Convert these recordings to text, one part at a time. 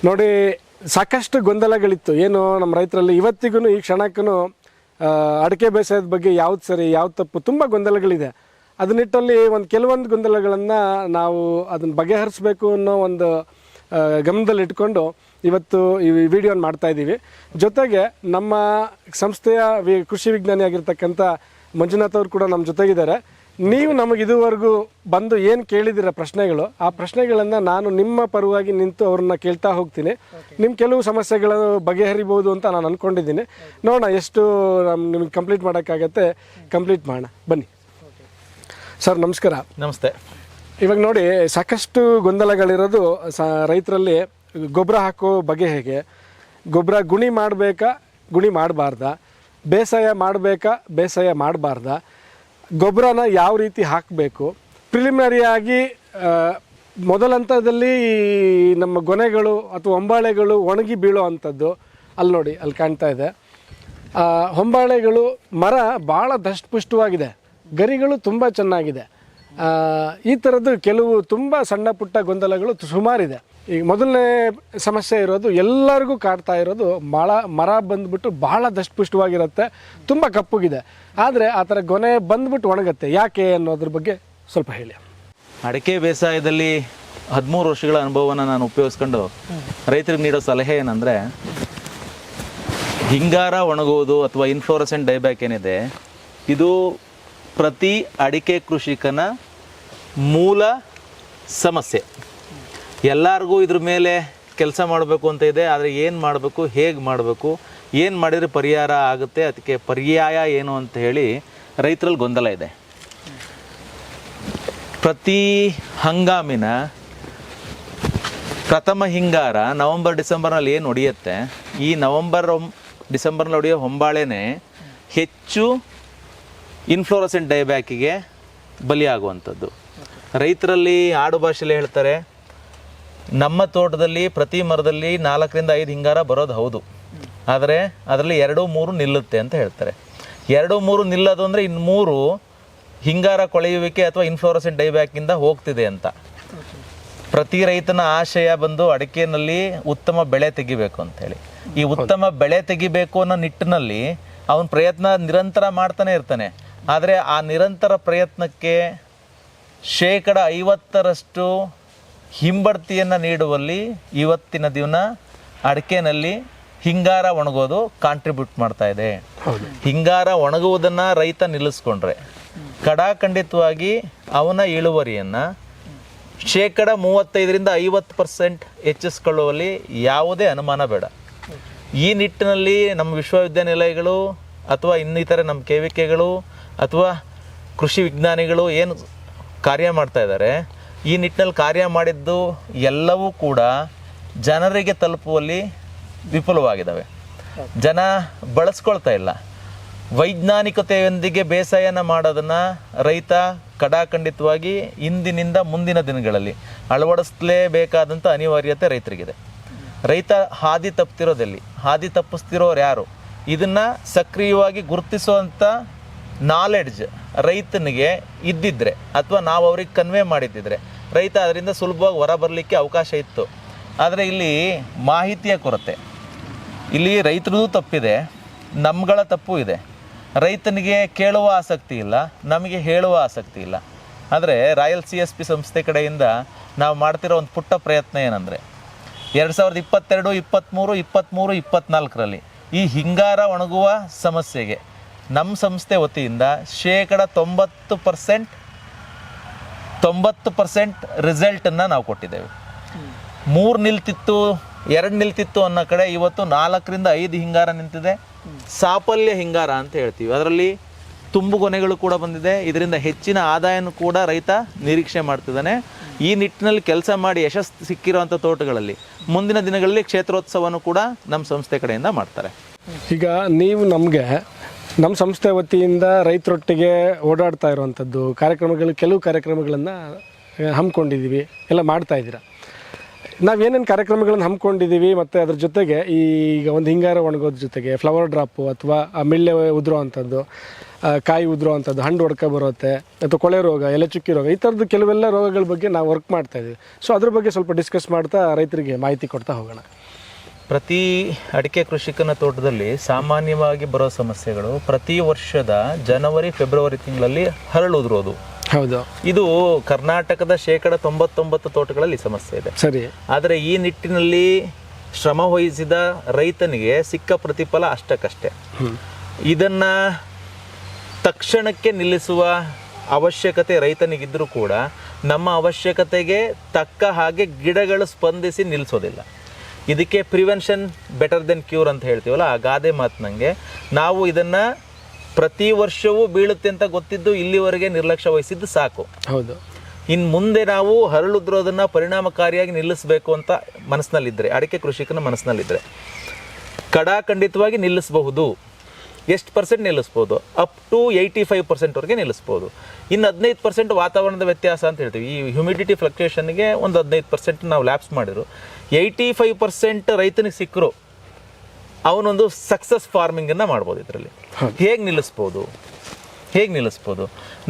ನೋಡಿ, ಸಾಕಷ್ಟು ಗೊಂದಲಗಳಿತ್ತು. ಏನು ನಮ್ಮ ರೈತರಲ್ಲಿ ಇವತ್ತಿಗೂ ಈ ಕ್ಷಣಕ್ಕೂ ಅಡಿಕೆ ಬೇಸಾಯದ ಬಗ್ಗೆ ಯಾವ್ದು ಸರಿ ಯಾವ್ದು ತಪ್ಪು ತುಂಬ ಗೊಂದಲಗಳಿದೆ. ಅದು ನಿಟ್ಟಲ್ಲಿ ಕೆಲವೊಂದು ಗೊಂದಲಗಳನ್ನು ನಾವು ಅದನ್ನು ಬಗೆಹರಿಸಬೇಕು ಅನ್ನೋ ಒಂದು ಗಮನದಲ್ಲಿಟ್ಕೊಂಡು ಇವತ್ತು ಈ ವಿಡಿಯೋನ ಮಾಡ್ತಾ ಇದ್ದೀವಿ. ಜೊತೆಗೆ ನಮ್ಮ ಸಂಸ್ಥೆಯ ಕೃಷಿ ವಿಜ್ಞಾನಿ ಆಗಿರ್ತಕ್ಕಂಥ ಮಂಜುನಾಥ್ ಅವರು ಕೂಡ ನಮ್ಮ ಜೊತೆಗಿದ್ದಾರೆ. ನೀವು ನಮಗೆ ಇದುವರೆಗೂ ಬಂದು ಏನು ಕೇಳಿದಿರ ಪ್ರಶ್ನೆಗಳು, ಆ ಪ್ರಶ್ನೆಗಳನ್ನು ನಾನು ನಿಮ್ಮ ಪರವಾಗಿ ನಿಂತು ಅವ್ರನ್ನ ಕೇಳ್ತಾ ಹೋಗ್ತೀನಿ. ನಿಮ್ಮ ಕೆಲವು ಸಮಸ್ಯೆಗಳು ಬಗೆಹರಿಬೋದು ಅಂತ ನಾನು ಅಂದ್ಕೊಂಡಿದ್ದೀನಿ. ನೋಡೋಣ ಎಷ್ಟು ನಿಮಗೆ ಕಂಪ್ಲೀಟ್ ಮಾಡೋಕ್ಕಾಗತ್ತೆ, ಕಂಪ್ಲೀಟ್ ಮಾಡೋಣ ಬನ್ನಿ. ಸರ್ ನಮಸ್ಕಾರ. ನಮಸ್ತೆ. ಇವಾಗ ನೋಡಿ, ಸಾಕಷ್ಟು ಗೊಂದಲಗಳಿರೋದು ರೈತರಲ್ಲಿ. ಗೊಬ್ಬರ ಹಾಕೋ ಬಗೆ ಹೇಗೆ, ಗೊಬ್ಬರ ಗುಣಿ ಮಾಡಬೇಕಾ ಗುಣಿ ಮಾಡಬಾರ್ದಾ, ಬೇಸಾಯ ಮಾಡಬೇಕಾ ಬೇಸಾಯ ಮಾಡಬಾರ್ದಾ, ಗೊಬ್ಬರನ ಯಾವ ರೀತಿ ಹಾಕಬೇಕು, ಪ್ರಿಲಿಮಿನರಿಯಾಗಿ ಮೊದಲ ಹಂತದಲ್ಲಿ ನಮ್ಮ ಗೊನೆಗಳು ಅಥವಾ ಹೊಂಬಾಳೆಗಳು ಒಣಗಿ ಬೀಳೋ ಅಂಥದ್ದು. ಅಲ್ಲಿ ನೋಡಿ, ಅಲ್ಲಿ ಕಾಣ್ತಾ ಇದೆ ಹೊಂಬಾಳೆಗಳು. ಮರ ಭಾಳ ದಷ್ಟಪುಷ್ಟವಾಗಿದೆ, ಗರಿಗಳು ತುಂಬ ಚೆನ್ನಾಗಿದೆ. ಈ ಥರದ್ದು ಕೆಲವು ತುಂಬ ಸಣ್ಣ ಪುಟ್ಟ ಗೊಂದಲಗಳು ಸುಮಾರಿದೆ. ಈಗ ಮೊದಲನೇ ಸಮಸ್ಯೆ ಇರೋದು, ಎಲ್ಲರಿಗೂ ಕಾಡ್ತಾ ಇರೋದು, ಮರ ಬಂದ್ಬಿಟ್ಟು ಭಾಳ ದಷ್ಟಪುಷ್ಟವಾಗಿರುತ್ತೆ, ತುಂಬ ಕಪ್ಪುಗಿದೆ. ಆದರೆ ಆ ಥರ ಗೊನೆ ಬಂದ್ಬಿಟ್ಟು ಒಣಗುತ್ತೆ, ಯಾಕೆ ಅನ್ನೋದ್ರ ಬಗ್ಗೆ ಸ್ವಲ್ಪ ಹೇಳಿ. ಅಡಿಕೆ ಬೇಸಾಯದಲ್ಲಿ 13 ವರ್ಷಗಳ ಅನುಭವವನ್ನು ನಾನು ಉಪಯೋಗಿಸ್ಕೊಂಡು ರೈತರಿಗೆ ನೀಡೋ ಸಲಹೆ ಏನಂದರೆ, ಹಿಂಗಾರ ಒಣಗುವುದು ಅಥವಾ ಇನ್ಫ್ಲೋರೆಸೆಂಟ್ ಡೈಬ್ಯಾಕ್ ಏನಿದೆ, ಇದು ಪ್ರತಿ ಅಡಿಕೆ ಕೃಷಿಕನ ಮೂಲ ಸಮಸ್ಯೆ. ಎಲ್ಲರಿಗೂ ಇದ್ರ ಮೇಲೆ ಕೆಲಸ ಮಾಡಬೇಕು ಅಂತ ಇದೆ, ಆದರೆ ಏನು ಮಾಡಬೇಕು, ಹೇಗೆ ಮಾಡಬೇಕು, ಏನು ಮಾಡಿದರೆ ಪರಿಹಾರ ಆಗುತ್ತೆ, ಅದಕ್ಕೆ ಪರ್ಯಾಯ ಏನು ಅಂತ ಹೇಳಿ ರೈತರಲ್ಲಿ ಗೊಂದಲ ಇದೆ. ಪ್ರತಿ ಹಂಗಾಮಿನ ಪ್ರಥಮ ಹಿಂಗಾರ ನವಂಬರ್ ಡಿಸೆಂಬರ್ನಲ್ಲಿ ಏನು ಹೊಡೆಯುತ್ತೆ, ಈ ನವಂಬರ್ ಡಿಸೆಂಬರ್ನಲ್ಲಿ ಹೊಡೆಯೋ ಹೊಂಬಾಳೆನೇ ಹೆಚ್ಚು ಇನ್ಫ್ಲೋರೆಸೆಂಟ್ ಡೈಬ್ಯಾಕಿಗೆ ಬಲಿಯಾಗುವಂಥದ್ದು. ರೈತರಲ್ಲಿ ಆಡು ಭಾಷೆಯಲ್ಲಿ ಹೇಳ್ತಾರೆ, ನಮ್ಮ ತೋಟದಲ್ಲಿ ಪ್ರತಿ ಮರದಲ್ಲಿ 4 ರಿಂದ 5 ಹಿಂಗಾರ ಬರೋದು ಹೌದು, ಆದರೆ ಅದರಲ್ಲಿ 2-3 ನಿಲ್ಲುತ್ತೆ ಅಂತ ಹೇಳ್ತಾರೆ. 2-3 ನಿಲ್ಲೋದು ಅಂದರೆ ಇನ್ನು 3 ಹಿಂಗಾರ ಕೊಳೆಯುವಿಕೆ ಅಥವಾ ಇನ್ಫ್ಲೋರೆಸೆಂಟ್ ಡೈಬ್ಯಾಕಿಂದ ಹೋಗ್ತಿದೆ ಅಂತ. ಪ್ರತಿ ರೈತನ ಆಶಯ ಬಂದು ಅಡಿಕೆನಲ್ಲಿ ಉತ್ತಮ ಬೆಳೆ ತೆಗಿಬೇಕು ಅಂಥೇಳಿ. ಈ ಉತ್ತಮ ಬೆಳೆ ತೆಗಿಬೇಕು ಅನ್ನೋ ನಿಟ್ಟಿನಲ್ಲಿ ಅವನ ಪ್ರಯತ್ನ ನಿರಂತರ ಮಾಡ್ತಾನೆ ಇರ್ತಾನೆ. ಆದರೆ ಆ ನಿರಂತರ ಪ್ರಯತ್ನಕ್ಕೆ 50% ಹಿಂಬಡ್ತಿಯನ್ನು ನೀಡುವಲ್ಲಿ ಇವತ್ತಿನ ದಿನ ಅಡಿಕೆನಲ್ಲಿ ಹಿಂಗಾರ ಒಣಗೋದು ಕಾಂಟ್ರಿಬ್ಯೂಟ್ ಮಾಡ್ತಾ ಇದೆ. ಹಿಂಗಾರ ಒಣಗುವುದನ್ನು ರೈತ ನಿಲ್ಲಿಸ್ಕೊಂಡ್ರೆ ಖಂಡಿತವಾಗಿ ಅವನ ಇಳುವರಿಯನ್ನು 35% ರಿಂದ 50% ಹೆಚ್ಚಿಸ್ಕೊಳ್ಳುವಲ್ಲಿ ಯಾವುದೇ ಅನುಮಾನ ಬೇಡ. ಈ ನಿಟ್ಟಿನಲ್ಲಿ ನಮ್ಮ ವಿಶ್ವವಿದ್ಯಾನಿಲಯಗಳು ಅಥವಾ ಇನ್ನಿತರೆ ನಮ್ಮ KVKಗಳು ಅಥವಾ ಕೃಷಿ ವಿಜ್ಞಾನಿಗಳು ಏನು ಕಾರ್ಯ ಮಾಡ್ತಾ ಇದ್ದಾರೆ, ಈ ನಿಟ್ಟಿನಲ್ಲಿ ಕಾರ್ಯ ಮಾಡಿದ್ದು ಎಲ್ಲವೂ ಕೂಡ ಜನರಿಗೆ ತಲುಪುವಲ್ಲಿ ವಿಫಲವಾಗಿದ್ದಾವೆ. ಜನ ಬಳಸ್ಕೊಳ್ತಾ ಇಲ್ಲ. ವೈಜ್ಞಾನಿಕತೆಯೊಂದಿಗೆ ಬೇಸಾಯನ ಮಾಡೋದನ್ನು ರೈತ ಖಂಡಿತವಾಗಿ ಇಂದಿನಿಂದ ಮುಂದಿನ ದಿನಗಳಲ್ಲಿ ಅಳವಡಿಸಲೇಬೇಕಾದಂಥ ಅನಿವಾರ್ಯತೆ ರೈತರಿಗಿದೆ. ರೈತ ಹಾದಿ ತಪ್ಪಿರೋದೆಲ್ಲಿ, ಹಾದಿ ತಪ್ಪಿಸ್ತಿರೋರು ಯಾರು, ಇದನ್ನು ಸಕ್ರಿಯವಾಗಿ ಗುರುತಿಸುವಂಥ ನಾಲೆಡ್ಜ್ ರೈತನಿಗೆ ಇದ್ದಿದ್ರೆ ಅಥವಾ ನಾವು ಅವ್ರಿಗೆ ಕನ್ವೆ ಮಾಡಿದ್ದಿದ್ರೆ ರೈತ ಅದರಿಂದ ಸುಲಭವಾಗಿ ಹೊರ ಬರಲಿಕ್ಕೆ ಅವಕಾಶ ಇತ್ತು. ಆದರೆ ಇಲ್ಲಿ ಮಾಹಿತಿಯ ಕೊರತೆ, ಇಲ್ಲಿ ರೈತರದ್ದು ತಪ್ಪಿದೆ, ನಮ್ಗಳ ತಪ್ಪು ಇದೆ. ರೈತನಿಗೆ ಕೇಳುವ ಆಸಕ್ತಿ ಇಲ್ಲ, ನಮಗೆ ಹೇಳುವ ಆಸಕ್ತಿ ಇಲ್ಲ. ಆದರೆ ರಾಯಲ್ CSP ಸಂಸ್ಥೆ ಕಡೆಯಿಂದ ನಾವು ಮಾಡ್ತಿರೋ ಒಂದು ಪುಟ್ಟ ಪ್ರಯತ್ನ ಏನಂದರೆ, 2022, 23, 23, 24ರಲ್ಲಿ ಈ ಹಿಂಗಾರ ಒಣಗುವ ಸಮಸ್ಯೆಗೆ ನಮ್ಮ ಸಂಸ್ಥೆ ವತಿಯಿಂದ 90% ರಿಸಲ್ಟನ್ನು ನಾವು ಕೊಟ್ಟಿದ್ದೇವೆ. 3 ನಿಲ್ತಿತ್ತು, 2 ನಿಲ್ತಿತ್ತು ಅನ್ನೋ ಕಡೆ ಇವತ್ತು 4 ರಿಂದ 5 ಹಿಂಗಾರ ನಿಂತಿದೆ. ಸಾಫಲ್ಯ ಹಿಂಗಾರ ಅಂತ ಹೇಳ್ತೀವಿ. ಅದರಲ್ಲಿ ತುಂಬು ಗೊನೆಗಳು ಕೂಡ ಬಂದಿದೆ. ಇದರಿಂದ ಹೆಚ್ಚಿನ ಆದಾಯನೂ ಕೂಡ ರೈತ ನಿರೀಕ್ಷೆ ಮಾಡ್ತಿದ್ದಾನೆ. ಈ ನಿಟ್ಟಿನಲ್ಲಿ ಕೆಲಸ ಮಾಡಿ ಯಶಸ್ಸು ಸಿಕ್ಕಿರುವಂಥ ತೋಟಗಳಲ್ಲಿ ಮುಂದಿನ ದಿನಗಳಲ್ಲಿ ಕ್ಷೇತ್ರೋತ್ಸವನೂ ಕೂಡ ನಮ್ಮ ಸಂಸ್ಥೆ ಕಡೆಯಿಂದ ಮಾಡ್ತಾರೆ. ಈಗ ನೀವು ನಮಗೆ ನಮ್ಮ ಸಂಸ್ಥೆ ವತಿಯಿಂದ ರೈತರೊಟ್ಟಿಗೆ ಓಡಾಡ್ತಾ ಇರುವಂಥದ್ದು ಕೆಲವು ಕಾರ್ಯಕ್ರಮಗಳನ್ನು ಹಮ್ಮಿಕೊಂಡಿದ್ದೀವಿ, ಎಲ್ಲ ಮಾಡ್ತಾಯಿದ್ದೀರ. ನಾವೇನೇನು ಕಾರ್ಯಕ್ರಮಗಳನ್ನು ಹಮ್ಮಿಕೊಂಡಿದ್ದೀವಿ ಮತ್ತು ಅದ್ರ ಜೊತೆಗೆ ಈಗ ಒಂದು ಹಿಂಗಾರ ಒಣಗೋದ್ರ ಜೊತೆಗೆ ಫ್ಲವರ್ ಡ್ರಾಪು ಅಥವಾ ಮಿಳ್ಳೆ ಉದುರೋ ಅಂಥದ್ದು, ಕಾಯಿ ಉದುರೋ ಅಂಥದ್ದು, ಹಣ್ಣು ಹೊಡ್ಕೊ ಬರುತ್ತೆ, ಅಥವಾ ಕೊಳೆ ರೋಗ, ಎಲೆ ಚುಕ್ಕಿ ರೋಗ, ಈ ಥರದ್ದು ಕೆಲವೆಲ್ಲ ರೋಗಗಳ ಬಗ್ಗೆ ನಾವು ವರ್ಕ್ ಮಾಡ್ತಾಯಿದ್ದೀವಿ. ಸೊ ಅದ್ರ ಬಗ್ಗೆ ಸ್ವಲ್ಪ ಡಿಸ್ಕಸ್ ಮಾಡ್ತಾ ರೈತರಿಗೆ ಮಾಹಿತಿ ಕೊಡ್ತಾ ಹೋಗೋಣ. ಪ್ರತಿ ಅಡಿಕೆ ಕೃಷಿಕನ ತೋಟದಲ್ಲಿ ಸಾಮಾನ್ಯವಾಗಿ ಬರೋ ಸಮಸ್ಯೆಗಳು ಪ್ರತಿ ವರ್ಷದ ಜನವರಿ ಫೆಬ್ರವರಿ ತಿಂಗಳಲ್ಲಿ ಹರಳುದಿರೋದು. ಹೌದು, ಇದು ಕರ್ನಾಟಕದ 99% ತೋಟಗಳಲ್ಲಿ ಸಮಸ್ಯೆ ಇದೆ. ಸರಿ. ಆದರೆ ಈ ನಿಟ್ಟಿನಲ್ಲಿ ಶ್ರಮ ವಹಿಸಿದ ರೈತನಿಗೆ ಸಿಕ್ಕ ಪ್ರತಿಫಲ ಅಷ್ಟಕ್ಕಷ್ಟೇ. ಇದನ್ನ ತಕ್ಷಣಕ್ಕೆ ನಿಲ್ಲಿಸುವ ಅವಶ್ಯಕತೆ ರೈತನಿಗಿದ್ರೂ ಕೂಡ ನಮ್ಮ ಅವಶ್ಯಕತೆಗೆ ತಕ್ಕ ಹಾಗೆ ಗಿಡಗಳು ಸ್ಪಂದಿಸಿ ನಿಲ್ಲಿಸೋದಿಲ್ಲ. ಇದಕ್ಕೆ ಪ್ರಿವೆನ್ಷನ್ ಬೆಟರ್ ದೆನ್ ಕ್ಯೂರ್ ಅಂತ ಹೇಳ್ತೀವಲ್ಲ, ಆ ಗಾದೆ ಮಾತಿನಂಗೆ ನಾವು ಇದನ್ನು ಪ್ರತಿ ವರ್ಷವೂ ಬೀಳುತ್ತೆ ಅಂತ ಗೊತ್ತಿದ್ದು ಇಲ್ಲಿವರೆಗೆ ನಿರ್ಲಕ್ಷ್ಯ ವಹಿಸಿದ್ದು ಸಾಕು. ಹೌದು. ಇನ್ನು ಮುಂದೆ ನಾವು ಹರಳುದ್ರೋದನ್ನು ಪರಿಣಾಮಕಾರಿಯಾಗಿ ನಿಲ್ಲಿಸಬೇಕು ಅಂತ ಮನಸ್ಸಿನಲ್ಲಿದ್ದರೆ, ಅಡಿಕೆ ಕೃಷಿಕನ ಮನಸ್ಸಿನಲ್ಲಿದ್ದರೆ ಖಂಡಿತವಾಗಿ ನಿಲ್ಲಿಸಬಹುದು. ಎಷ್ಟು ಪರ್ಸೆಂಟ್ ನಿಲ್ಲಿಸ್ಬೋದು? ಅಪ್ ಟು 85%ವರೆಗೆ ನಿಲ್ಲಿಸ್ಬೋದು. ಇನ್ನು 15% ವಾತಾವರಣದ ವ್ಯತ್ಯಾಸ ಅಂತ ಹೇಳ್ತೀವಿ. ಈ ಹ್ಯುಮಿಡಿಟಿ ಫ್ಲಕ್ಚುಯೇಷನ್ಗೆ ಒಂದು 15% ನಾವು ಲ್ಯಾಪ್ಸ್ ಮಾಡಿದ್ರು. 85% ರೈತನಿಗೆ ಸಿಕ್ಕರು ಅವನೊಂದು ಸಕ್ಸಸ್ ಫಾರ್ಮಿಂಗನ್ನು ಮಾಡ್ಬೋದು. ಇದರಲ್ಲಿ ಹೇಗೆ ನಿಲ್ಲಿಸ್ಬೋದು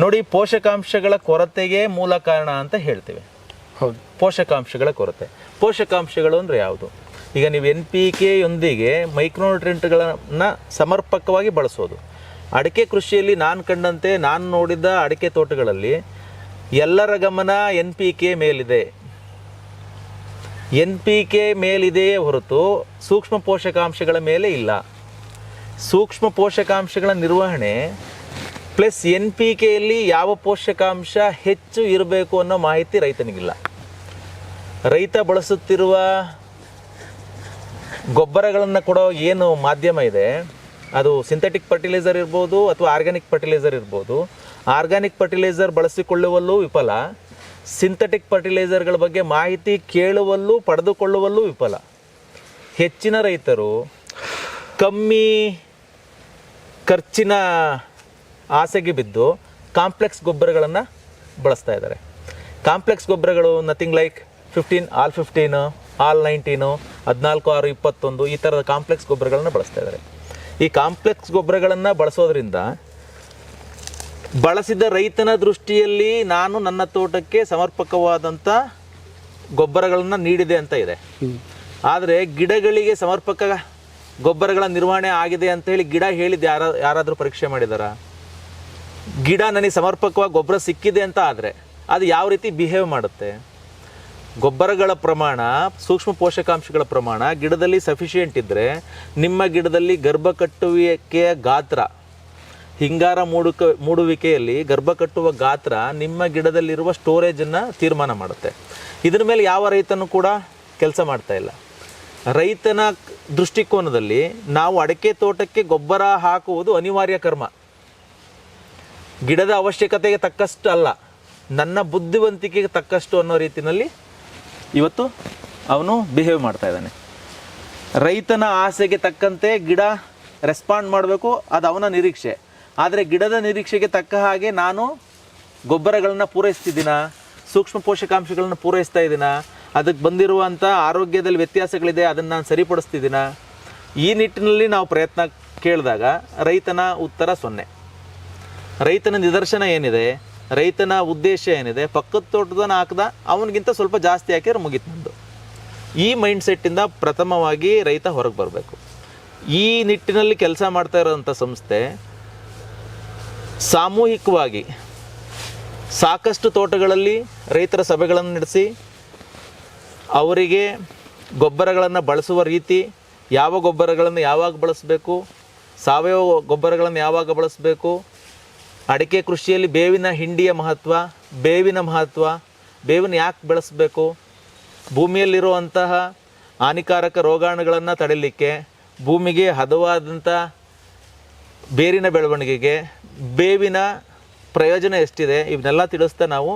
ನೋಡಿ, ಪೋಷಕಾಂಶಗಳ ಕೊರತೆಗೆ ಮೂಲ ಕಾರಣ ಅಂತ ಹೇಳ್ತೀವಿ. ಹೌದು, ಪೋಷಕಾಂಶಗಳ ಕೊರತೆ. ಪೋಷಕಾಂಶಗಳು ಅಂದರೆ ಯಾವುದು? ಈಗ ನೀವು NPK ಯೊಂದಿಗೆ ಮೈಕ್ರೋನ್ಯೂಟ್ರಿಯೆಂಟ್ಗಳನ್ನು ಸಮರ್ಪಕವಾಗಿ ಬಳಸೋದು. ಅಡಿಕೆ ಕೃಷಿಯಲ್ಲಿ ನಾನು ನೋಡಿದ ಅಡಿಕೆ ತೋಟಗಳಲ್ಲಿ ಎಲ್ಲರ ಗಮನ NPK ಮೇಲಿದೆ. NPK ಮೇಲಿದೆಯೇ ಹೊರತು ಸೂಕ್ಷ್ಮ ಪೋಷಕಾಂಶಗಳ ಮೇಲೆ ಇಲ್ಲ. ಸೂಕ್ಷ್ಮ ಪೋಷಕಾಂಶಗಳ ನಿರ್ವಹಣೆ ಪ್ಲಸ್ NPKಯಲ್ಲಿ ಯಾವ ಪೋಷಕಾಂಶ ಹೆಚ್ಚು ಇರಬೇಕು ಅನ್ನೋ ಮಾಹಿತಿ ರೈತನಿಗಿಲ್ಲ. ರೈತ ಬಳಸುತ್ತಿರುವ ಗೊಬ್ಬರಗಳನ್ನು ಕೊಡೋ ಏನು ಮಾಧ್ಯಮ ಇದೆ, ಅದು ಸಿಂಥೆಟಿಕ್ ಫರ್ಟಿಲೈಸರ್ ಇರ್ಬೋದು ಅಥವಾ ಆರ್ಗ್ಯಾನಿಕ್ ಫರ್ಟಿಲೈಸರ್ ಇರ್ಬೋದು. ಆರ್ಗ್ಯಾನಿಕ್ ಫರ್ಟಿಲೈಸರ್ ಬಳಸಿಕೊಳ್ಳುವಲ್ಲೂ ವಿಫಲ, ಸಿಂಥೆಟಿಕ್ ಫರ್ಟಿಲೈಸರ್ಗಳ ಬಗ್ಗೆ ಮಾಹಿತಿ ಕೇಳುವಲ್ಲೂ ಪಡೆದುಕೊಳ್ಳುವಲ್ಲೂ ವಿಫಲ. ಹೆಚ್ಚಿನ ರೈತರು ಕಮ್ಮಿ ಖರ್ಚಿನ ಆಸೆಗೆ ಬಿದ್ದು ಕಾಂಪ್ಲೆಕ್ಸ್ ಗೊಬ್ಬರಗಳನ್ನು ಬಳಸ್ತಾ ಇದ್ದಾರೆ. ಕಾಂಪ್ಲೆಕ್ಸ್ ಗೊಬ್ಬರಗಳು ನಥಿಂಗ್ ಲೈಕ್ 15 ಆಲ್ 15 ಆಲ್ 19 14 6 21 ಈ ಥರದ ಕಾಂಪ್ಲೆಕ್ಸ್ ಗೊಬ್ಬರಗಳನ್ನು ಬಳಸ್ತಾ ಇದ್ದಾರೆ. ಈ ಕಾಂಪ್ಲೆಕ್ಸ್ ಗೊಬ್ಬರಗಳನ್ನು ಬಳಸೋದ್ರಿಂದ ಬಳಸಿದ ರೈತನ ದೃಷ್ಟಿಯಲ್ಲಿ ನಾನು ನನ್ನ ತೋಟಕ್ಕೆ ಸಮರ್ಪಕವಾದಂಥ ಗೊಬ್ಬರಗಳನ್ನು ನೀಡಿದೆ ಅಂತ ಇದೆ. ಆದರೆ ಗಿಡಗಳಿಗೆ ಸಮರ್ಪಕ ಗೊಬ್ಬರಗಳ ನಿರ್ವಹಣೆ ಆಗಿದೆ ಅಂತ ಹೇಳಿ ಗಿಡ ಹೇಳಿದ್ದು ಯಾರಾದರೂ ಪರೀಕ್ಷೆ ಮಾಡಿದಾರಾ? ಗಿಡ ನನಗೆ ಸಮರ್ಪಕವಾಗಿ ಗೊಬ್ಬರ ಸಿಕ್ಕಿದೆ ಅಂತ ಆದರೆ ಅದು ಯಾವ ರೀತಿ ಬಿಹೇವ್ ಮಾಡುತ್ತೆ? ಗೊಬ್ಬರಗಳ ಪ್ರಮಾಣ, ಸೂಕ್ಷ್ಮ ಪೋಷಕಾಂಶಗಳ ಪ್ರಮಾಣ ಗಿಡದಲ್ಲಿ ಸಫಿಷಿಯೆಂಟ್ ಇದ್ದರೆ ನಿಮ್ಮ ಗಿಡದಲ್ಲಿ ಗರ್ಭ ಕಟ್ಟುವಿಕೆಯ ಗಾತ್ರ, ಹಿಂಗಾರ ಮೂಡುವಿಕೆಯಲ್ಲಿ ಗರ್ಭ ಕಟ್ಟುವ ಗಾತ್ರ ನಿಮ್ಮ ಗಿಡದಲ್ಲಿರುವ ಸ್ಟೋರೇಜನ್ನು ತೀರ್ಮಾನ ಮಾಡುತ್ತೆ. ಇದರ ಮೇಲೆ ಯಾವ ರೈತನೂ ಕೂಡ ಕೆಲಸ ಮಾಡ್ತಾ ಇಲ್ಲ. ರೈತನ ದೃಷ್ಟಿಕೋನದಲ್ಲಿ ನಾವು ಅಡಿಕೆ ತೋಟಕ್ಕೆ ಗೊಬ್ಬರ ಹಾಕುವುದು ಅನಿವಾರ್ಯ ಕರ್ಮ, ಗಿಡದ ಅವಶ್ಯಕತೆಗೆ ತಕ್ಕಷ್ಟು ಅಲ್ಲ, ನನ್ನ ಬುದ್ಧಿವಂತಿಕೆಗೆ ತಕ್ಕಷ್ಟು ಅನ್ನೋ ರೀತಿಯಲ್ಲಿ ಇವತ್ತು ಅವನು ಬಿಹೇವ್ ಮಾಡ್ತಾ ಇದ್ದಾನೆ. ರೈತನ ಆಸೆಗೆ ತಕ್ಕಂತೆ ಗಿಡ ರೆಸ್ಪಾಂಡ್ ಮಾಡಬೇಕು, ಅದು ಅವನ ನಿರೀಕ್ಷೆ. ಆದರೆ ಗಿಡದ ನಿರೀಕ್ಷೆಗೆ ತಕ್ಕ ಹಾಗೆ ನಾನು ಗೊಬ್ಬರಗಳನ್ನು ಪೂರೈಸ್ತಿದ್ದೀನ, ಸೂಕ್ಷ್ಮ ಪೋಷಕಾಂಶಗಳನ್ನು ಪೂರೈಸ್ತಾ ಇದ್ದೀನ, ಅದಕ್ಕೆ ಬಂದಿರುವಂಥ ಆರೋಗ್ಯದಲ್ಲಿ ವ್ಯತ್ಯಾಸಗಳಿದೆ, ಅದನ್ನು ನಾನು ಸರಿಪಡಿಸ್ತಿದ್ದೀನ. ಈ ನಿಟ್ಟಿನಲ್ಲಿ ನಾವು ಪ್ರಯತ್ನ ಕೇಳಿದಾಗ ರೈತನ ಉತ್ತರ 0. ರೈತನ ನಿದರ್ಶನ ಏನಿದೆ, ರೈತನ ಉದ್ದೇಶ ಏನಿದೆ, ಪಕ್ಕದ ತೋಟದನ್ನ ಹಾಕ್ದ ಅವನಿಗಿಂತ ಸ್ವಲ್ಪ ಜಾಸ್ತಿ ಹಾಕಿದ್ರೆ ಮುಗೀತು ನಂದು. ಈ ಮೈಂಡ್ಸೆಟ್ಟಿಂದ ಪ್ರಥಮವಾಗಿ ರೈತ ಹೊರಗೆ ಬರಬೇಕು. ಈ ನಿಟ್ಟಿನಲ್ಲಿ ಕೆಲಸ ಮಾಡ್ತಾ ಇರೋವಂಥ ಸಂಸ್ಥೆ ಸಾಮೂಹಿಕವಾಗಿ ಸಾಕಷ್ಟು ತೋಟಗಳಲ್ಲಿ ರೈತರ ಸಭೆಗಳನ್ನು ನಡೆಸಿ ಅವರಿಗೆ ಗೊಬ್ಬರಗಳನ್ನು ಬಳಸುವ ರೀತಿ, ಯಾವ ಗೊಬ್ಬರಗಳನ್ನು ಯಾವಾಗ ಬಳಸಬೇಕು, ಸಾವಯವ ಗೊಬ್ಬರಗಳನ್ನು ಯಾವಾಗ ಬಳಸಬೇಕು, ಅಡಿಕೆ ಕೃಷಿಯಲ್ಲಿ ಬೇವಿನ ಹಿಂಡಿಯ ಮಹತ್ವ, ಬೇವಿನ ಯಾಕೆ ಬೆಳೆಸಬೇಕು, ಭೂಮಿಯಲ್ಲಿರುವಂತಹ ಹಾನಿಕಾರಕ ರೋಗಾಣುಗಳನ್ನು ತಡೆಯಲಿಕ್ಕೆ, ಭೂಮಿಗೆ ಹದವಾದಂಥ ಬೇರಿನ ಬೆಳವಣಿಗೆಗೆ ಬೇವಿನ ಪ್ರಯೋಜನ ಎಷ್ಟಿದೆ ಇವನ್ನೆಲ್ಲ ತಿಳಿಸ್ತಾ ನಾವು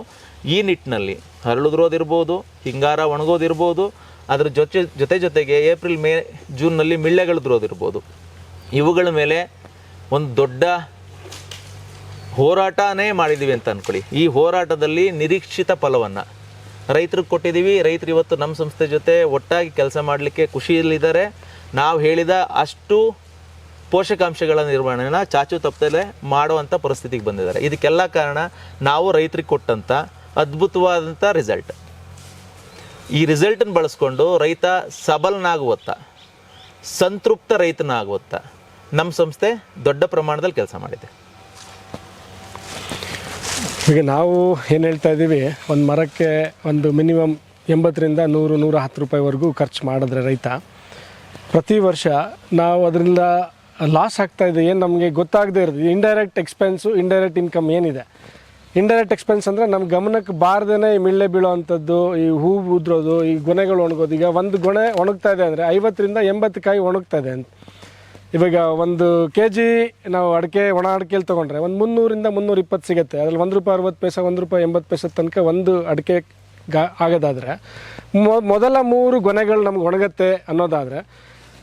ಈ ನಿಟ್ಟಿನಲ್ಲಿ ಹರಳುದ್ರೋದಿರ್ಬೋದು, ಹಿಂಗಾರ ಒಣಗೋದಿರ್ಬೋದು, ಅದರ ಜೊತೆಗೆ ಏಪ್ರಿಲ್ ಮೇ ಜೂನ್ನಲ್ಲಿ ಮಿಳ್ಳೆಗಳುದ್ರೋದಿರ್ಬೋದು, ಇವುಗಳ ಮೇಲೆ ಒಂದು ದೊಡ್ಡ ಹೋರಾಟನೇ ಮಾಡಿದ್ದೀವಿ ಅಂತ ಅಂದ್ಕೊಳ್ಳಿ. ಈ ಹೋರಾಟದಲ್ಲಿ ನಿರೀಕ್ಷಿತ ಫಲವನ್ನು ರೈತರಿಗೆ ಕೊಟ್ಟಿದ್ದೀವಿ. ರೈತರು ಇವತ್ತು ನಮ್ಮ ಸಂಸ್ಥೆ ಜೊತೆ ಒಟ್ಟಾಗಿ ಕೆಲಸ ಮಾಡಲಿಕ್ಕೆ ಖುಷಿಯಲ್ಲಿದ್ದಾರೆ. ನಾವು ಹೇಳಿದ ಅಷ್ಟು ಪೋಷಕಾಂಶಗಳ ನಿರ್ವಹಣೆನ ಚಾಚು ತಪ್ಪದಲ್ಲೇ ಮಾಡುವಂಥ ಪರಿಸ್ಥಿತಿಗೆ ಬಂದಿದ್ದಾರೆ. ಇದಕ್ಕೆಲ್ಲ ಕಾರಣ ನಾವು ರೈತರಿಗೆ ಕೊಟ್ಟಂಥ ಅದ್ಭುತವಾದಂಥ ರಿಸಲ್ಟ್. ಈ ರಿಸಲ್ಟನ್ನು ಬಳಸ್ಕೊಂಡು ರೈತ ಸಬಲನಾಗುವತ್ತ, ಸಂತೃಪ್ತ ರೈತನಾಗುವತ್ತ ನಮ್ಮ ಸಂಸ್ಥೆ ದೊಡ್ಡ ಪ್ರಮಾಣದಲ್ಲಿ ಕೆಲಸ ಮಾಡಿದೆ. ಈಗ ನಾವು ಏನು ಹೇಳ್ತಾ ಇದ್ದೀವಿ, ಒಂದು ಮರಕ್ಕೆ ಒಂದು ಮಿನಿಮಮ್ 80ರಿಂದ 100-110 ರೂಪಾಯಿವರೆಗೂ ಖರ್ಚು ಮಾಡಿದ್ರೆ ರೈತ ಪ್ರತಿ ವರ್ಷ ನಾವು ಅದರಿಂದ ಲಾಸ್ ಆಗ್ತಾಯಿದೆ. ಏನು ನಮಗೆ ಗೊತ್ತಾಗದೇ ಇರೋದು ಇಂಡೈರೆಕ್ಟ್ ಎಕ್ಸ್ಪೆನ್ಸು, ಇಂಡೈರೆಕ್ಟ್ ಇನ್ಕಮ್ ಏನಿದೆ. ಇಂಡೈರೆಕ್ಟ್ ಎಕ್ಸ್ಪೆನ್ಸ್ ಅಂದರೆ ನಮ್ಮ ಗಮನಕ್ಕೆ ಬಾರ್ದೇ ಈ ಮಿಳ್ಳೆ ಬೀಳೋ ಅಂಥದ್ದು, ಈ ಹೂ ಉದ್ರೋದು, ಈ ಗೊನೆಗಳು ಒಣಗೋದು. ಈಗ ಒಂದು ಗೊನೆ ಒಣಗ್ತಾ ಇದೆ ಅಂದರೆ 50ರಿಂದ 80 ಕಾಯಿ ಒಣಗ್ತಾ ಇದೆ ಅಂತ. ಇವಾಗ 1 kg ನಾವು ಅಡಿಕೆ, ಒಣ ಅಡಿಕೆಯಲ್ಲಿ ತೊಗೊಂಡ್ರೆ ಒಂದು 300ರಿಂದ 320 ಸಿಗುತ್ತೆ. ಅದರಲ್ಲಿ ₹1.60, ₹1.80 ತನಕ ಒಂದು ಅಡಿಕೆ ಆಗೋದಾದರೆ, ಮೊದಲ 3 ಗೊನೆಗಳು ನಮ್ಗೆ ಒಣಗುತ್ತೆ ಅನ್ನೋದಾದರೆ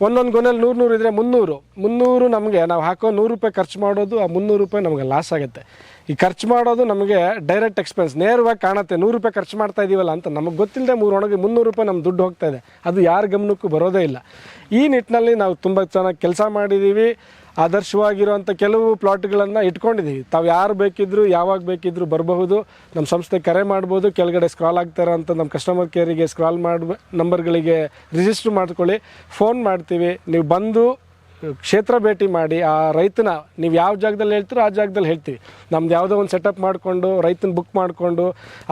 ಒಂದೊಂದು ಗೊನೆಯಲ್ಲಿ 100 ಇದ್ದರೆ 300 ನಮಗೆ ನಾವು ಹಾಕೋ ₹100 ಖರ್ಚು ಮಾಡೋದು, ಆ ₹300 ನಮಗೆ ಲಾಸ್ ಆಗುತ್ತೆ. ಈ ಖರ್ಚು ಮಾಡೋದು ನಮಗೆ ಡೈರೆಕ್ಟ್ ಎಕ್ಸ್ಪೆನ್ಸ್ ನೇರವಾಗಿ ಕಾಣುತ್ತೆ. ₹100 ಖರ್ಚು ಮಾಡ್ತಾ ಇದೀವಲ್ಲ ಅಂತ ನಮಗೆ ಗೊತ್ತಿಲ್ಲದೆ ₹300 ನಮ್ಮ ದುಡ್ಡು ಹೋಗ್ತಾ ಇದೆ. ಅದು ಯಾರ ಗಮನಕ್ಕೂ ಬರೋದೇ ಇಲ್ಲ. ಈ ನಿಟ್ಟಿನಲ್ಲಿ ನಾವು ತುಂಬ ಚೆನ್ನಾಗಿ ಕೆಲಸ ಮಾಡಿದ್ದೀವಿ. ಆದರ್ಶವಾಗಿರುವಂಥ ಕೆಲವು ಪ್ಲಾಟ್ಗಳನ್ನು ಇಟ್ಕೊಂಡಿದ್ದೀವಿ. ತಾವು ಯಾರು ಬೇಕಿದ್ದರೂ ಯಾವಾಗ ಬೇಕಿದ್ದರೂ ಬರಬಹುದು. ನಮ್ಮ ಸಂಸ್ಥೆ ಕರೆ ಮಾಡ್ಬೋದು. ಕೆಳಗಡೆ ಸ್ಕ್ರಾಲ್ ಆಗ್ತಾರ ಅಂತ ನಮ್ಮ ಕಸ್ಟಮರ್ ಕೇರಿಗೆ ಸ್ಕ್ರಾಲ್ ನಂಬರ್ಗಳಿಗೆ ರಿಜಿಸ್ಟ್ರ್ ಮಾಡ್ಕೊಳ್ಳಿ. ಫೋನ್ ಮಾಡ್ತೀವಿ. ನೀವು ಬಂದು ಕ್ಷೇತ್ರ ಭೇಟಿ ಮಾಡಿ ಆ ರೈತನ ನೀವು ಯಾವ ಜಾಗದಲ್ಲಿ ಹೇಳ್ತೀರೋ ಆ ಜಾಗದಲ್ಲಿ ಹೇಳ್ತೀವಿ. ನಮ್ದು ಯಾವುದೋ ಒಂದು ಸೆಟಪ್ ಮಾಡಿಕೊಂಡು ರೈತನ ಬುಕ್ ಮಾಡಿಕೊಂಡು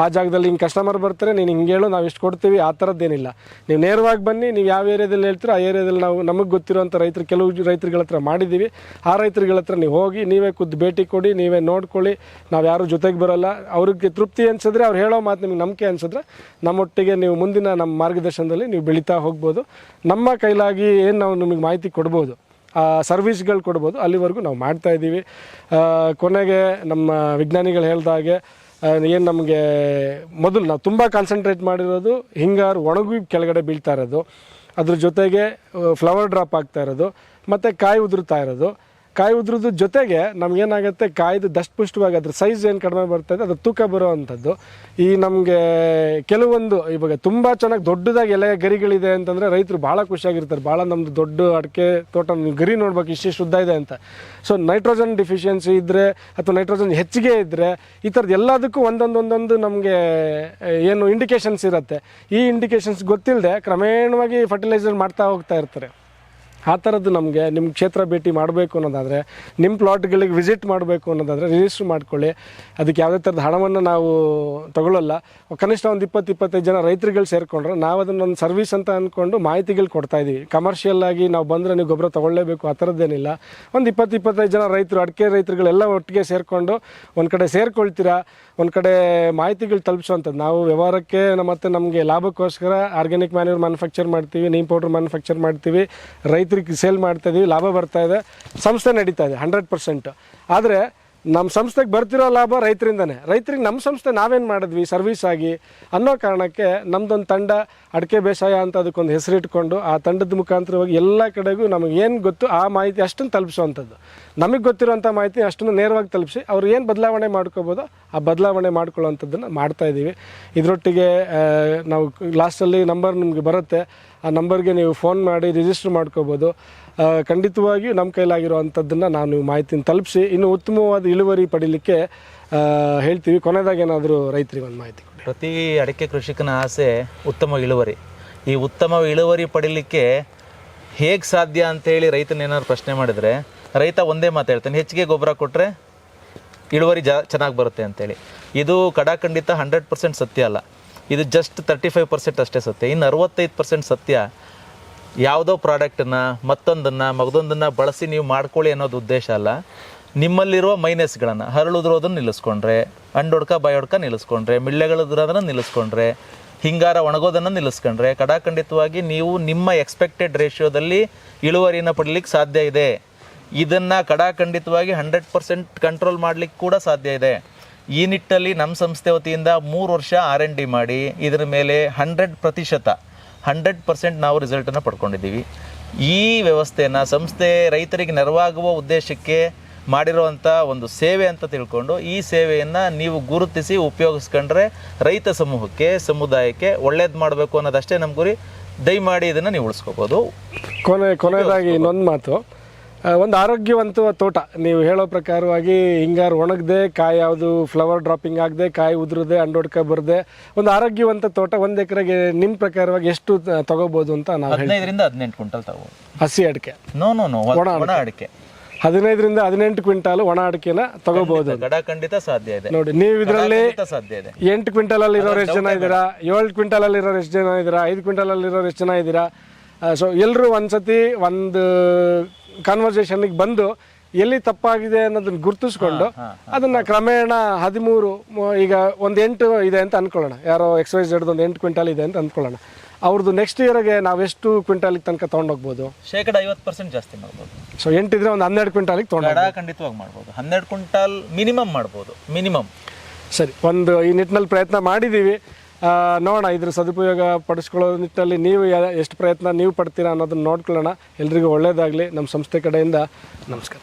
ಆ ಜಾಗದಲ್ಲಿ ಹಿಂಗೆ ಕಸ್ಟಮರ್ ಬರ್ತಾರೆ, ನೀನು ಹಿಂಗೆ ಹೇಳು, ನಾವು ಇಷ್ಟು ಕೊಡ್ತೀವಿ, ಆ ಥರದ್ದೇನಿಲ್ಲ. ನೀವು ನೇರವಾಗಿ ಬನ್ನಿ. ನೀವು ಯಾವ ಏರಿಯಾದಲ್ಲಿ ಹೇಳ್ತೀರೋ ಆ ಏರಿಯಾದಲ್ಲಿ ನಾವು ನಮಗೆ ಗೊತ್ತಿರೋಂಥ ರೈತರು, ಕೆಲವು ರೈತರುಗಳ ಹತ್ರ ಮಾಡಿದ್ದೀವಿ. ಆ ರೈತರುಗಳ ಹತ್ರ ನೀವು ಹೋಗಿ ನೀವೇ ಖುದ್ದು ಭೇಟಿ ಕೊಡಿ, ನೀವೇ ನೋಡ್ಕೊಳ್ಳಿ. ನಾವು ಯಾರೂ ಜೊತೆಗೆ ಬರೋಲ್ಲ. ಅವ್ರಿಗೆ ತೃಪ್ತಿ ಅನಿಸಿದ್ರೆ, ಅವ್ರು ಹೇಳೋ ಮಾತು ನಿಮ್ಗೆ ನಂಬಿಕೆ ಅನಿಸಿದ್ರೆ ನಮ್ಮೊಟ್ಟಿಗೆ ನೀವು ಮುಂದಿನ ನಮ್ಮ ಮಾರ್ಗದರ್ಶನದಲ್ಲಿ ನೀವು ಬೆಳೀತಾ ಹೋಗ್ಬೋದು. ನಮ್ಮ ಕೈಲಾಗಿ ಏನು ನಾವು ನಿಮಗೆ ಮಾಹಿತಿ ಕೊಡ್ಬೋದು, ಸರ್ವಿಸ್ಗಳು ಕೊಡ್ಬೋದು, ಅಲ್ಲಿವರೆಗೂ ನಾವು ಮಾಡ್ತಾಯಿದ್ದೀವಿ. ಕೊನೆಗೆ ನಮ್ಮ ವಿಜ್ಞಾನಿಗಳು ಹೇಳ್ದಾಗೆ ಏನು ನಮಗೆ ಮೊದಲು ನಾವು ತುಂಬ ಕಾನ್ಸಂಟ್ರೇಟ್ ಮಾಡಿರೋದು ಹಿಂಗಾರು ಒಣಗಿ ಕೆಳಗಡೆ ಬೀಳ್ತಾ ಇರೋದು, ಅದ್ರ ಜೊತೆಗೆ ಫ್ಲವರ್ ಡ್ರಾಪ್ ಆಗ್ತಾ ಇರೋದು, ಮತ್ತು ಕಾಯಿ ಉದುರ್ತಾ ಇರೋದು. ಕಾಯಿ ಉದ್ರದ್ದು ಜೊತೆಗೆ ನಮಗೇನಾಗುತ್ತೆ, ಕಾಯ್ದು ದಷ್ಟಪುಷ್ಟವಾಗಿ ಅದ್ರ ಸೈಜ್ ಏನು ಕಡಿಮೆ ಬರ್ತಾಯಿದೆ, ಅದ್ರ ತೂಕ ಬರೋ ಅಂಥದ್ದು. ಈ ನಮಗೆ ಕೆಲವೊಂದು ಇವಾಗ ತುಂಬ ಚೆನ್ನಾಗಿ ದೊಡ್ಡದಾಗಿ ಎಲೆ ಗರಿಗಳಿದೆ ಅಂತಂದರೆ ರೈತರು ಭಾಳ ಖುಷಿಯಾಗಿರ್ತಾರೆ. ಭಾಳ ನಮ್ಮದು ದೊಡ್ಡ ಅಡಿಕೆ ತೋಟ ಗರಿ ನೋಡ್ಬೇಕು, ಇಷ್ಟಿಷ್ಟು ಉದ್ದ ಇದೆ ಅಂತ. ಸೊ ನೈಟ್ರೋಜನ್ ಡಿಫಿಷಿಯನ್ಸಿ ಇದ್ದರೆ ಅಥವಾ ನೈಟ್ರೋಜನ್ ಹೆಚ್ಚಿಗೆ ಇದ್ದರೆ ಈ ಥರದ್ದು ಎಲ್ಲದಕ್ಕೂ ಒಂದೊಂದು ನಮಗೆ ಏನು ಇಂಡಿಕೇಷನ್ಸ್ ಇರುತ್ತೆ. ಈ ಇಂಡಿಕೇಷನ್ಸ್ ಗೊತ್ತಿಲ್ಲದೆ ಕ್ರಮೇಣವಾಗಿ ಫರ್ಟಿಲೈಸರ್ ಮಾಡ್ತಾ ಹೋಗ್ತಾ ಇರ್ತಾರೆ. ಆ ಥರದ್ದು ನಮಗೆ ನಿಮ್ಮ ಕ್ಷೇತ್ರ ಭೇಟಿ ಮಾಡಬೇಕು ಅನ್ನೋದಾದರೆ, ನಿಮ್ಮ ಪ್ಲಾಟ್ಗಳಿಗೆ ವಿಸಿಟ್ ಮಾಡಬೇಕು ಅನ್ನೋದಾದರೆ ರಿಜಿಸ್ಟ್ರ್ ಮಾಡ್ಕೊಳ್ಳಿ. ಅದಕ್ಕೆ ಯಾವುದೇ ಥರದ ಹಣವನ್ನು ನಾವು ತಗೊಳ್ಳಲ್ಲ. ಕನಿಷ್ಠ ಒಂದು 20-25 ಜನ ರೈತರುಗಳು ಸೇರಿಕೊಂಡ್ರೆ ನಾವು ಅದನ್ನೊಂದು ಸರ್ವಿಸ್ ಅಂತ ಅಂದ್ಕೊಂಡು ಮಾಹಿತಿಗಳು ಕೊಡ್ತಾಯಿದ್ದೀವಿ. ಕಮರ್ಷಿಯಲ್ ಆಗಿ ನಾವು ಬಂದರೆ ನೀವು ಗೊಬ್ಬರ ತೊಗೊಳ್ಳೇಬೇಕು ಆ ಥರದ್ದೇನಿಲ್ಲ. ಒಂದು 20-25 ಜನ ರೈತರು, ಅಡಿಕೆ ರೈತರುಗಳೆಲ್ಲ ಒಟ್ಟಿಗೆ ಸೇರಿಕೊಂಡು ಒಂದು ಕಡೆ ಸೇರ್ಕೊಳ್ತೀರಾ, ಒಂದು ಕಡೆ ಮಾಹಿತಿಗಳು ತಲುಪಿಸುವಂಥದ್ದು. ನಾವು ವ್ಯವಹಾರಕ್ಕೆ ಮತ್ತು ನಮಗೆ ಲಾಭಕ್ಕೋಸ್ಕರ ಆರ್ಗ್ಯಾನಿಕ್ ಮ್ಯಾನ್ಯೂರ್ ಮ್ಯಾನುಫ್ಯಾಕ್ಚರ್ ಮಾಡ್ತೀವಿ, ನೀಮ್ ಪೌಡ್ರ್ ಮ್ಯಾನುಫ್ಯಾಕ್ಚರ್ ಮಾಡ್ತೀವಿ, ರೈತರಿಗೆ ಸೇಲ್ ಮಾಡ್ತಾಯಿದ್ದೀವಿ, ಲಾಭ ಬರ್ತಾಯಿದೆ, ಸಂಸ್ಥೆ ನಡೀತಾ ಇದೆ 100%. ಆದರೆ ನಮ್ಮ ಸಂಸ್ಥೆಗೆ ಬರ್ತಿರೋ ಲಾಭ ರೈತರಿಂದನೇ. ರೈತರಿಗೆ ನಮ್ಮ ಸಂಸ್ಥೆ ನಾವೇನು ಮಾಡಿದ್ವಿ ಸರ್ವಿಸ್ ಆಗಿ ಅನ್ನೋ ಕಾರಣಕ್ಕೆ ನಮ್ಮದೊಂದು ತಂಡ ಅಡಿಕೆ ಬೇಸಾಯ ಅಂತ ಅದಕ್ಕೊಂದು ಹೆಸರಿಟ್ಕೊಂಡು ಆ ತಂಡದ ಮುಖಾಂತರವಾಗಿ ಎಲ್ಲ ಕಡೆಗೂ ನಮಗೆ ಏನು ಗೊತ್ತು ಆ ಮಾಹಿತಿ ಅಷ್ಟನ್ನು ತಲುಪಿಸುವಂಥದ್ದು. ನಮಗೆ ಗೊತ್ತಿರೋಂಥ ಮಾಹಿತಿ ಅಷ್ಟನ್ನು ನೇರವಾಗಿ ತಲುಪಿಸಿ ಅವ್ರು ಏನು ಬದಲಾವಣೆ ಮಾಡ್ಕೋಬೋದೋ ಆ ಬದಲಾವಣೆ ಮಾಡ್ಕೊಳ್ಳೋವಂಥದ್ದನ್ನು ಮಾಡ್ತಾಯಿದ್ದೀವಿ. ಇದರೊಟ್ಟಿಗೆ ನಾವು ಲಾಸ್ಟಲ್ಲಿ ನಂಬರ್ ನಿಮಗೆ ಬರುತ್ತೆ, ಆ ನಂಬರ್ಗೆ ನೀವು ಫೋನ್ ಮಾಡಿ ರಿಜಿಸ್ಟರ್ ಮಾಡ್ಕೋಬೋದು. ಖಂಡಿತವಾಗಿಯೂ ನಮ್ಮ ಕೈಲಾಗಿರುವಂಥದ್ದನ್ನು ನಾವು ಮಾಹಿತಿನ ತಲುಪಿಸಿ ಇನ್ನೂ ಉತ್ತಮವಾದ ಇಳುವರಿ ಪಡೀಲಿಕ್ಕೆ ಹೇಳ್ತೀವಿ. ಕೊನೆಯದಾಗಿ ಏನಾದರೂ ರೈತರಿಗೆ ಒಂದು ಮಾಹಿತಿ ಕೊಡಿ. ಪ್ರತಿ ಅಡಿಕೆ ಕೃಷಿಕನ ಆಸೆ ಉತ್ತಮ ಇಳುವರಿ. ಈ ಉತ್ತಮ ಇಳುವರಿ ಪಡೀಲಿಕ್ಕೆ ಹೇಗೆ ಸಾಧ್ಯ ಅಂತೇಳಿ ರೈತನೇನಾದ್ರು ಪ್ರಶ್ನೆ ಮಾಡಿದರೆ ರೈತ ಒಂದೇ ಮಾತು ಹೇಳ್ತಾನೆ, ಹೆಚ್ಚಿಗೆ ಗೊಬ್ಬರ ಕೊಟ್ಟರೆ ಇಳುವರಿ ಚೆನ್ನಾಗಿ ಬರುತ್ತೆ ಅಂತೇಳಿ. ಇದು ಕಡಾಖಂಡಿತ 100% ಸತ್ಯ ಅಲ್ಲ. ಇದು ಜಸ್ಟ್ 35% ಅಷ್ಟೇ ಸತ್ಯ. ಇನ್ನು 65% ಸತ್ಯ ಯಾವುದೋ ಪ್ರಾಡಕ್ಟನ್ನು ಮತ್ತೊಂದನ್ನು ಬಳಸಿ ನೀವು ಮಾಡ್ಕೊಳ್ಳಿ ಅನ್ನೋದು ಉದ್ದೇಶ ಅಲ್ಲ. ನಿಮ್ಮಲ್ಲಿರುವ ಮೈನಸ್ಗಳನ್ನು, ಹರಳುದ್ರೋದನ್ನು ನಿಲ್ಲಿಸ್ಕೊಂಡ್ರೆ, ಅಂಡೊಡ್ಕ ಬಾಯೊಡ್ಕ ನಿಲ್ಲಿಸ್ಕೊಂಡ್ರೆ, ಮಿಳ್ಳೆಗಳದ್ರೋದನ್ನು ನಿಲ್ಲಿಸ್ಕೊಂಡ್ರೆ, ಹಿಂಗಾರ ಒಣಗೋದನ್ನು ನಿಲ್ಲಿಸ್ಕೊಂಡ್ರೆ ಕಡಾಖಂಡಿತವಾಗಿ ನೀವು ನಿಮ್ಮ ಎಕ್ಸ್ಪೆಕ್ಟೆಡ್ ರೇಷಿಯೋದಲ್ಲಿ ಇಳುವರಿನ ಪಡೀಲಿಕ್ಕೆ ಸಾಧ್ಯ ಇದೆ. ಇದನ್ನು ಕಡಾಖಂಡಿತವಾಗಿ 100% ಕಂಟ್ರೋಲ್ ಮಾಡಲಿಕ್ಕೆ ಕೂಡ ಸಾಧ್ಯ ಇದೆ. ಈ ನಿಟ್ಟಲ್ಲಿ ನಮ್ಮ ಸಂಸ್ಥೆ ವತಿಯಿಂದ 3 ವರ್ಷ R&D ಮಾಡಿ ಇದರ ಮೇಲೆ 100% ನಾವು ರಿಸಲ್ಟನ್ನು ಪಡ್ಕೊಂಡಿದ್ದೀವಿ. ಈ ವ್ಯವಸ್ಥೆಯನ್ನು ಸಂಸ್ಥೆ ರೈತರಿಗೆ ನೆರವಾಗುವ ಉದ್ದೇಶಕ್ಕೆ ಮಾಡಿರುವಂಥ ಒಂದು ಸೇವೆ ಅಂತ ತಿಳ್ಕೊಂಡು ಈ ಸೇವೆಯನ್ನು ನೀವು ಗುರುತಿಸಿ ಉಪಯೋಗಿಸ್ಕೊಂಡ್ರೆ ರೈತ ಸಮೂಹಕ್ಕೆ ಸಮುದಾಯಕ್ಕೆ ಒಳ್ಳೇದು ಮಾಡಬೇಕು ಅನ್ನೋದಷ್ಟೇ ನಮ್ಮ ಗುರಿ. ದಯಮಾಡಿ ಇದನ್ನು ನೀವು ಉಳಿಸ್ಕೋಬೋದು. ಕೊನೆಯದಾಗಿ ಇನ್ನೊಂದು ಮಾತು, ಒಂದು ಆರೋಗ್ಯವಂತ ತೋಟ ನೀವು ಹೇಳೋ ಪ್ರಕಾರವಾಗಿ ಹಿಂಗಾರು ಒಣಗದೆ ಕಾಯಿ ಯಾವುದು ಫ್ಲವರ್ ಡ್ರಾಪಿಂಗ್ ಆಗದೆ ಕಾಯಿ ಉದುರದೆ ಅಂಡೋಡ್ಕ ಬರದೆ ಒಂದು ಆರೋಗ್ಯವಂತ ತೋಟ 1 ಎಕರೆಗೆ ನಿಮ್ಮ ಪ್ರಕಾರವಾಗಿ ಎಷ್ಟು ತಗೋಬೋದು ಅಂತ ನಾವು 15 ರಿಂದ 18 ಕ್ವಿಂಟಲ್ ತಗೋಬೋದು. ಹಸಿ ಅಡಿಕೆ ನೋ ಒಣ ಅಡಿಕೆ 15 ರಿಂದ 18 ಕ್ವಿಂಟಾಲ್ ಒಣ ಅಡಿಕೆನ ತಗೋಬಹುದು. ಖಂಡಿತ ಸಾಧ್ಯ ಇದೆ. ನೋಡಿ, ನೀವು ಇದರಲ್ಲಿ ಸಾಧ್ಯ ಇದೆ. 8 ಕ್ವಿಂಟಲ್ ಅಲ್ಲಿ ಇರೋರು ಎಷ್ಟು ಜನ ಇದ್ದೀರಾ, 7 ಕ್ವಿಂಟಲ್ ಅಲ್ಲಿ ಇರೋರು ಎಷ್ಟು ಜನ ಇದ್ದೀರಾ, 5 ಕ್ವಿಂಟಲ್ ಅಲ್ಲಿ ಇರೋರು ಎಷ್ಟು ಜನ ಇದ್ದೀರಾ. ಸೊ ಎಲ್ಲರೂ ಒಂದ್ಸತಿ ಒಂದು ಕಾನ್ವರ್ಸೇಷನ್ಗೆ ಬಂದು ಎಲ್ಲಿ ತಪ್ಪಾಗಿದೆ ಅನ್ನೋದನ್ನ ಗುರುತಿಸ್ಕೊಂಡು ಅದನ್ನ ಕ್ರಮೇಣ 13 ಈಗ ಒಂದು 8 ಇದೆ ಅಂತ ಅನ್ಕೊಳ್ಳೋಣ, ಯಾರೋ XYZ ಒಂದು 8 ಕ್ವಿಂಟಲ್ ಇದೆ ಅಂತ ಅಂದ್ಕೊಳ್ಳೋಣ. ಅವ್ರದ್ದು ನೆಕ್ಸ್ಟ್ ಇಯರ್ಗೆ ನಾವು ಎಷ್ಟು ಕ್ವಿಂಟಾಲಿಗೆ ತನಕ ತೊಗೊಂಡೋಗ್ಬೋದು? 50% ಜಾಸ್ತಿ ಮಾಡ್ಬೋದು. ಸೊ 8 ಇದ್ರೆ ಒಂದು 12 ಕ್ವಿಂಟಾಲಿಗೆ ತೊಗೊಂಡು ಖಂಡಿತವಾಗಿ ಮಾಡ್ಬೋದು. 12 ಕ್ವಿಂಟಾಲ್ ಮಿನಿಮಮ್ ಮಾಡ್ಬೋದು, ಮಿನಿಮಮ್. ಸರಿ, ಒಂದು ಈ ನಿಟ್ಟಿನಲ್ಲಿ ಪ್ರಯತ್ನ ಮಾಡಿದ್ದೀವಿ. ನೋಡೋಣ, ಇದ್ರ ಸದುಪಯೋಗ ಪಡಿಸ್ಕೊಳ್ಳೋ ನಿಟ್ಟಿನಲ್ಲಿ ನೀವು ಎಷ್ಟು ಪ್ರಯತ್ನ ನೀವು ಪಡ್ತೀರಾ ಅನ್ನೋದನ್ನ ನೋಡ್ಕೊಳ್ಳೋಣ. ಎಲ್ರಿಗೂ ಒಳ್ಳೆಯದಾಗಲಿ. ನಮ್ಮ ಸಂಸ್ಥೆ ಕಡೆಯಿಂದ ನಮಸ್ಕಾರ.